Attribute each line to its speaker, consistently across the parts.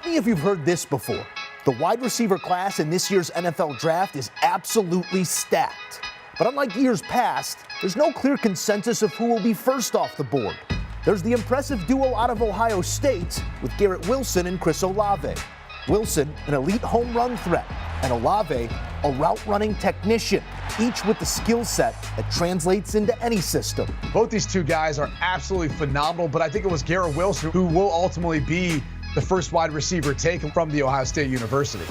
Speaker 1: Stop me if you've heard this before. The wide receiver class in this year's NFL draft is absolutely stacked. But unlike years past, there's no clear consensus of who will be first off the board. There's the impressive duo out of Ohio State with Garrett Wilson and Chris Olave. Wilson, an elite home run threat, and Olave, a route-running technician, each with the skill set that translates into any system.
Speaker 2: Both these two guys are absolutely phenomenal, but I think it was Garrett Wilson who will ultimately be the first wide receiver taken from the Ohio State University.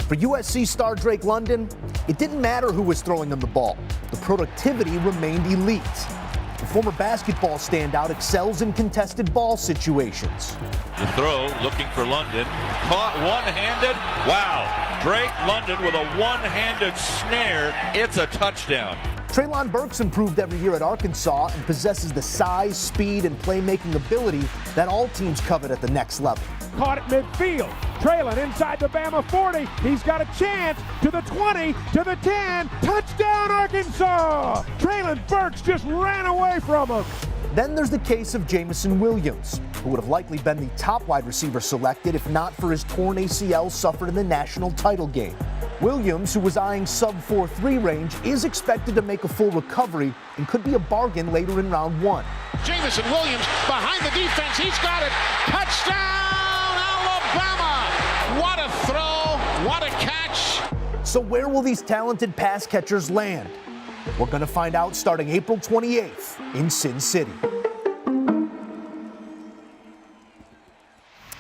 Speaker 1: For USC star Drake London, it didn't matter who was throwing them the ball. The productivity remained elite. The former basketball standout excels in contested ball situations.
Speaker 3: The throw, looking for London, caught one-handed. Wow, Drake London with a one-handed snare. It's a touchdown.
Speaker 1: Treylon Burks improved every year at Arkansas and possesses the size, speed, and playmaking ability that all teams covet at the next level.
Speaker 4: Caught at midfield. Treylon inside the Bama 40. He's got a chance to the 20, to the 10. Touchdown, Arkansas! Treylon Burks just ran away from him.
Speaker 1: Then there's the case of Jameson Williams, who would have likely been the top wide receiver selected if not for his torn ACL suffered in the national title game. Williams, who was eyeing sub 4.3 range, is expected to make a full recovery and could be a bargain later in round one.
Speaker 5: Jameson Williams behind the defense. He's got it. Touchdown, Alabama! What a throw. What a catch.
Speaker 1: So where will these talented pass catchers land? We're going to find out starting April 28th in Sin City.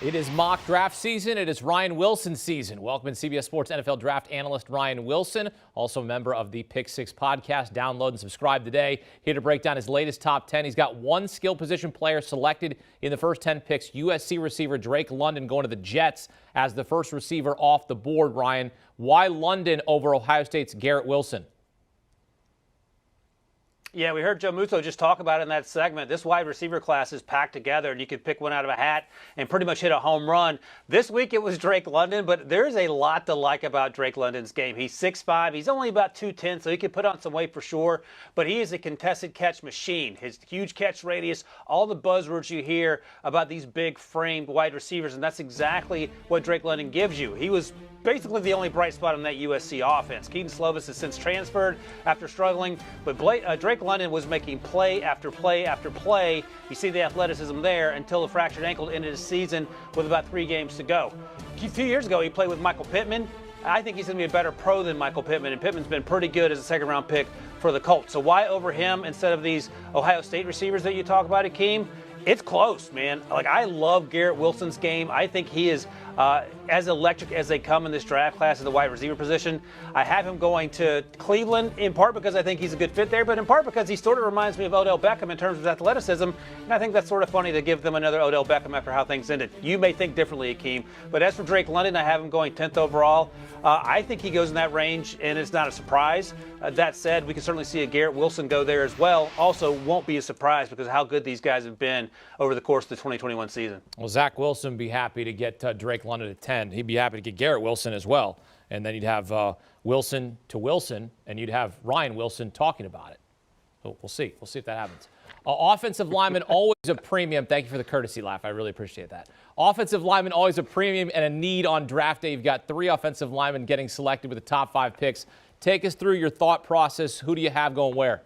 Speaker 6: It is mock draft season. It is Ryan Wilson season. Welcome to CBS Sports NFL draft analyst Ryan Wilson, also a member of the Pick Six podcast. Download and subscribe today. Here to break down his latest top 10. He's got one skill position player selected in the first 10 picks. USC receiver Drake London going to the Jets as the first receiver off the board. Ryan, why London over Ohio State's Garrett Wilson?
Speaker 7: Yeah, we heard Joe Musso just talk about it in that segment. This wide receiver class is packed together, and you could pick one out of a hat and pretty much hit a home run. This week it was Drake London, but there's a lot to like about Drake London's game. He's 6'5", he's only about 210, so he can put on some weight for sure, but he is a contested catch machine. His huge catch radius, all the buzzwords you hear about these big framed wide receivers, and that's exactly what Drake London gives you. He was basically the only bright spot on that USC offense. Kedon Slovis has since transferred after struggling, but Drake London was making play after play after play. You see the athleticism there until the fractured ankle ended his season with about 3 games to go. A few years ago, he played with Michael Pittman. I think he's going to be a better pro than Michael Pittman, and Pittman's been pretty good as a second-round pick for the Colts. So why over him instead of these Ohio State receivers that you talk about, Akeem? It's close, man. Like, I love Garrett Wilson's game. I think he is as electric as they come in this draft class at the wide receiver position. I have him going to Cleveland in part because I think he's a good fit there, but in part because he sort of reminds me of Odell Beckham in terms of athleticism, and I think that's sort of funny to give them another Odell Beckham after how things ended. You may think differently, Akeem, but as for Drake London, I have him going 10th overall. I think he goes in that range, and it's not a surprise. That said, we can certainly see a Garrett Wilson go there as well. Also, won't be a surprise because of how good these guys have been over the course of the 2021 season.
Speaker 6: Well, Zach Wilson would be happy to get Drake London at 10. He'd be happy to get Garrett Wilson as well. And then you'd have Wilson to Wilson, and you'd have Ryan Wilson talking about it. So we'll see. We'll see if that happens. Offensive lineman, always a premium. Thank you for the courtesy laugh. I really appreciate that. Offensive lineman, always a premium and a need on draft day. You've got 3 offensive linemen getting selected with the top 5 picks. Take us through your thought process. Who do you have going where?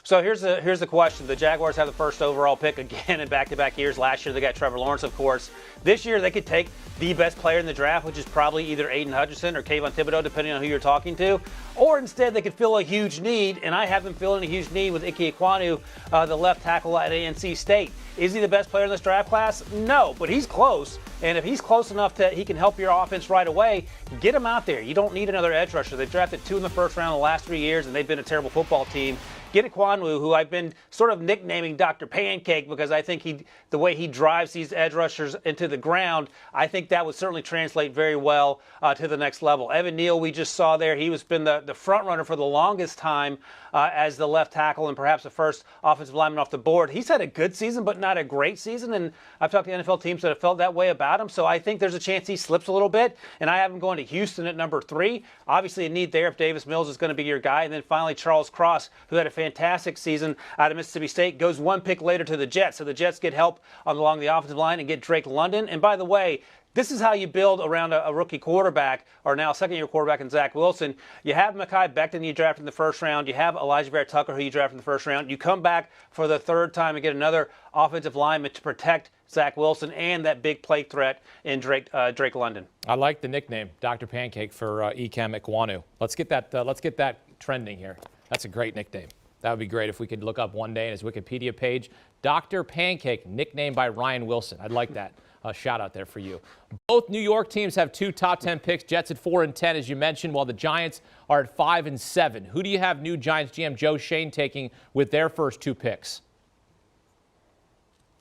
Speaker 7: So here's the question. The Jaguars have the first overall pick again in back-to-back years. Last year they got Trevor Lawrence, of course. This year they could take the best player in the draft, which is probably either Aiden Hutchinson or Kayvon Thibodeau, depending on who you're talking to. Or instead they could fill a huge need, and I have them filling a huge need with Ike Ekwonu, the left tackle at ANC State. Is he the best player in this draft class? No, but he's close. And if he's close enough that he can help your offense right away, get him out there. You don't need another edge rusher. They've drafted 2 in the first round the last 3 years, and they've been a terrible football team. Get Ekwonu, who I've been sort of nicknaming Dr. Pancake because I think the way he drives these edge rushers into the ground, I think that would certainly translate very well to the next level. Evan Neal, we just saw there, he was been the front runner for the longest time as the left tackle and perhaps the first offensive lineman off the board. He's had a good season, but not a great season, and I've talked to NFL teams that have felt that way about him, so I think there's a chance he slips a little bit, and I have him going to Houston at number 3. Obviously a need there if Davis Mills is going to be your guy, and then finally Charles Cross, who had a fantastic season out of Mississippi State, goes one pick later to the Jets. So the Jets get help along the offensive line and get Drake London. And by the way, this is how you build around a rookie quarterback, or now second-year quarterback in Zach Wilson. You have Mekhi Becton you drafted in the first round. You have Elijah Vera Tucker who you drafted in the first round. You come back for the third time and get another offensive lineman to protect Zach Wilson and that big play threat in Drake London.
Speaker 6: I like the nickname, Dr. Pancake, for Ikem Ekwonu. Let's get that trending here. That's a great nickname. That would be great if we could look up one day in his Wikipedia page, Dr. Pancake, nicknamed by Ryan Wilson. I'd like that. Shout out there for you. Both New York teams have 2 top 10 picks. Jets at 4 and 10, as you mentioned, while the Giants are at 5 and 7. Who do you have new Giants GM Joe Schoen taking with their first 2 picks?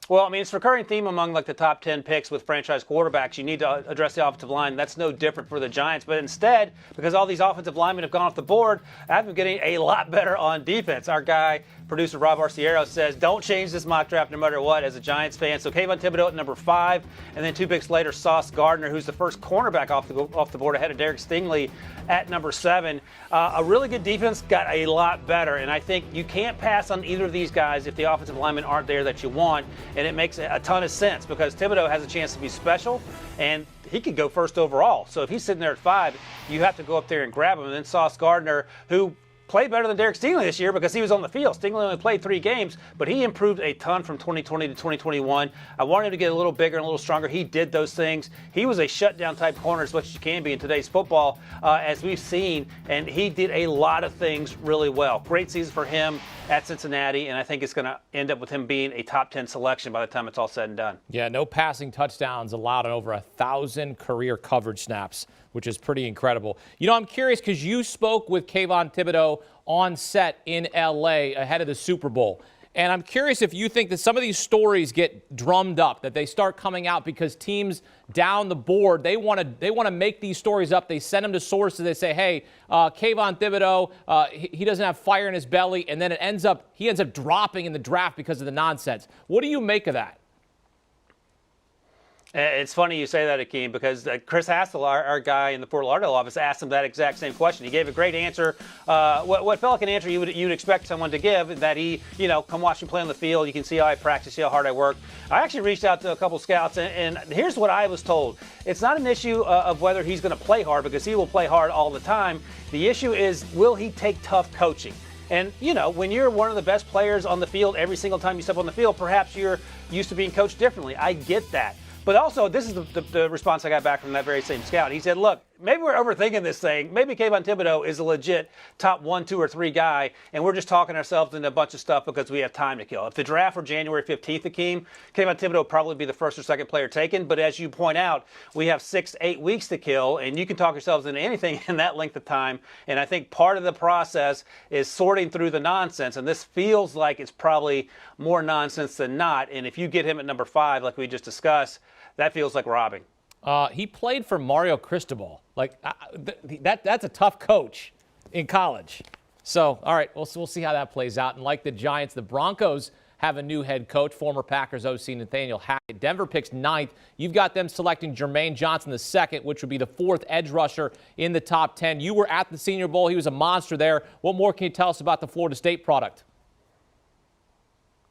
Speaker 7: Well, I mean, it's a recurring theme among the top 10 picks with franchise quarterbacks. You need to address the offensive line. That's no different for the Giants. But instead, because all these offensive linemen have gone off the board, I've been getting a lot better on defense. Our guy, producer Rob Arciero, says don't change this mock draft no matter what as a Giants fan. So Kayvon Thibodeau at number 5, and then 2 picks later, Sauce Gardner, who's the first cornerback off the board ahead of Derek Stingley at number 7. A really good defense, got a lot better. And I think you can't pass on either of these guys if the offensive linemen aren't there that you want. And it makes a ton of sense because Thibodeau has a chance to be special, and he could go first overall. So if he's sitting there at 5, you have to go up there and grab him. And then Sauce Gardner, who played better than Derek Stingley this year because he was on the field. Stingley only played 3 games, but he improved a ton from 2020 to 2021. I wanted him to get a little bigger and a little stronger. He did those things. He was a shutdown type corner as much as you can be in today's football, as we've seen, and he did a lot of things really well. Great season for him at Cincinnati, and I think it's going to end up with him being a top 10 selection by the time it's all said and done.
Speaker 6: Yeah, no passing touchdowns allowed on over 1,000 career coverage snaps, which is pretty incredible. You know, I'm curious because you spoke with Kayvon Thibodeau on set in L.A. ahead of the Super Bowl. And I'm curious if you think that some of these stories get drummed up, that they start coming out because teams down the board, they want to make these stories up. They send them to sources. They say, hey, Kayvon Thibodeau, he doesn't have fire in his belly. And then he ends up dropping in the draft because of the nonsense. What do you make of that?
Speaker 7: It's funny you say that, Akeem, because Chris Hassel, our guy in the Fort Lauderdale office, asked him that exact same question. He gave a great answer. What felt like an answer you'd expect someone to give, that he, come watch me play on the field. You can see how I practice, see how hard I work. I actually reached out to a couple scouts, and here's what I was told. It's not an issue of whether he's going to play hard, because he will play hard all the time. The issue is, will he take tough coaching? And, when you're one of the best players on the field every single time you step on the field, perhaps you're used to being coached differently. I get that. But also, this is the response I got back from that very same scout. He said, look, maybe we're overthinking this thing. Maybe Kayvon Thibodeau is a legit top 1, 2, or 3 guy, and we're just talking ourselves into a bunch of stuff because we have time to kill. If the draft were January 15th, Akeem, Kayvon Thibodeau would probably be the first or second player taken. But as you point out, we have 6-8 weeks to kill, and you can talk yourselves into anything in that length of time. And I think part of the process is sorting through the nonsense, and this feels like it's probably more nonsense than not. And if you get him at number 5, like we just discussed, that feels like robbing.
Speaker 6: He played for Mario Cristobal. That's a tough coach in college. So, all right, we'll see how that plays out. And like the Giants, the Broncos have a new head coach, former Packers OC Nathaniel Hackett. Denver picks 9th. You've got them selecting Jermaine Johnson the 2nd, which would be the 4th edge rusher in the top 10. You were at the Senior Bowl. He was a monster there. What more can you tell us about the Florida State product?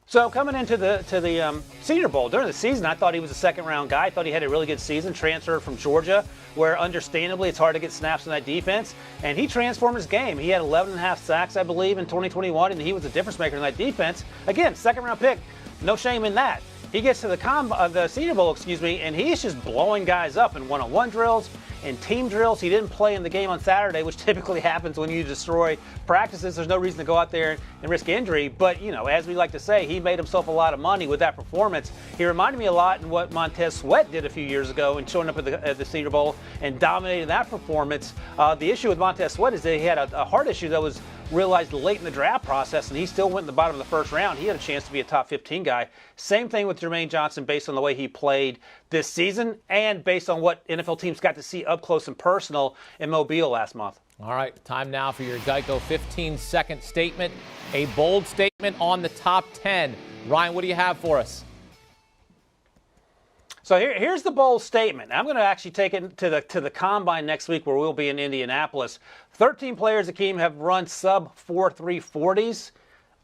Speaker 7: So coming into the Senior Bowl during the season, I thought he was a second-round guy. I thought he had a really good season. Transferred from Georgia, where understandably it's hard to get snaps in that defense, and he transformed his game. He had 11.5 sacks, I believe, in 2021, and he was a difference maker in that defense. Again, second-round pick, no shame in that. He gets to the Senior Bowl, and he's just blowing guys up in one-on-one drills and team drills. He didn't play in the game on Saturday, which typically happens when you destroy practices. There's no reason to go out there and risk injury. But, as we like to say, he made himself a lot of money with that performance. He reminded me a lot in what Montez Sweat did a few years ago and showing up at the Senior Bowl and dominating that performance. The issue with Montez Sweat is that he had a heart issue that was realized late in the draft process, and he still went in the bottom of the first round. He had a chance to be a top 15 guy. Same thing with Jermaine Johnson based on the way he played this season and based on what NFL teams got to see up close and personal in Mobile last month.
Speaker 6: All right, time now for your Geico 15-second statement, a bold statement on the top 10. Ryan, what do you have for us?
Speaker 7: So here's the bold statement. I'm going to actually take it to the Combine next week, where we'll be in Indianapolis. 13 players, Akeem, have run sub 4.3 40s.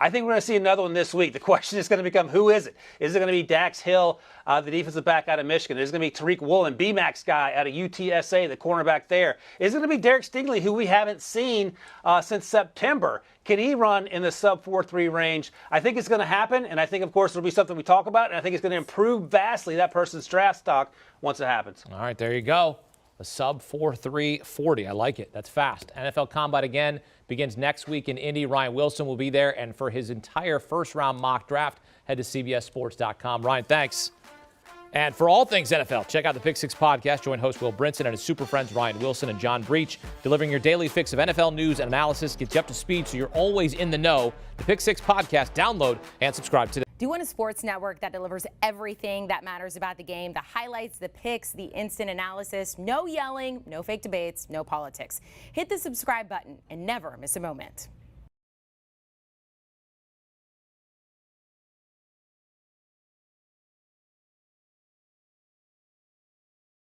Speaker 7: I think we're going to see another one this week. The question is going to become, who is it? Is it going to be Dax Hill, the defensive back out of Michigan? Is it going to be Tariq Woolen, B-Max guy out of UTSA, the cornerback there? Is it going to be Derek Stingley, who we haven't seen since September? Can he run in the sub 4.3 range? I think it's going to happen, and I think, of course, it'll be something we talk about, and I think it's going to improve vastly that person's draft stock once it happens.
Speaker 6: All right, there you go. A sub 4.3 40. I like it. That's fast. NFL Combine again begins next week in Indy. Ryan Wilson will be there. And for his entire first-round mock draft, head to CBSSports.com. Ryan, thanks. And for all things NFL, check out the Pick Six podcast. Join host Will Brinson and his super friends Ryan Wilson and John Breach, delivering your daily fix of NFL news and analysis. Gets you up to speed so you're always in the know. The Pick Six podcast. Download and subscribe today.
Speaker 8: Do you want a sports network that delivers everything that matters about the game? The highlights, the picks, the instant analysis, no yelling, no fake debates, no politics. Hit the subscribe button and never miss a moment.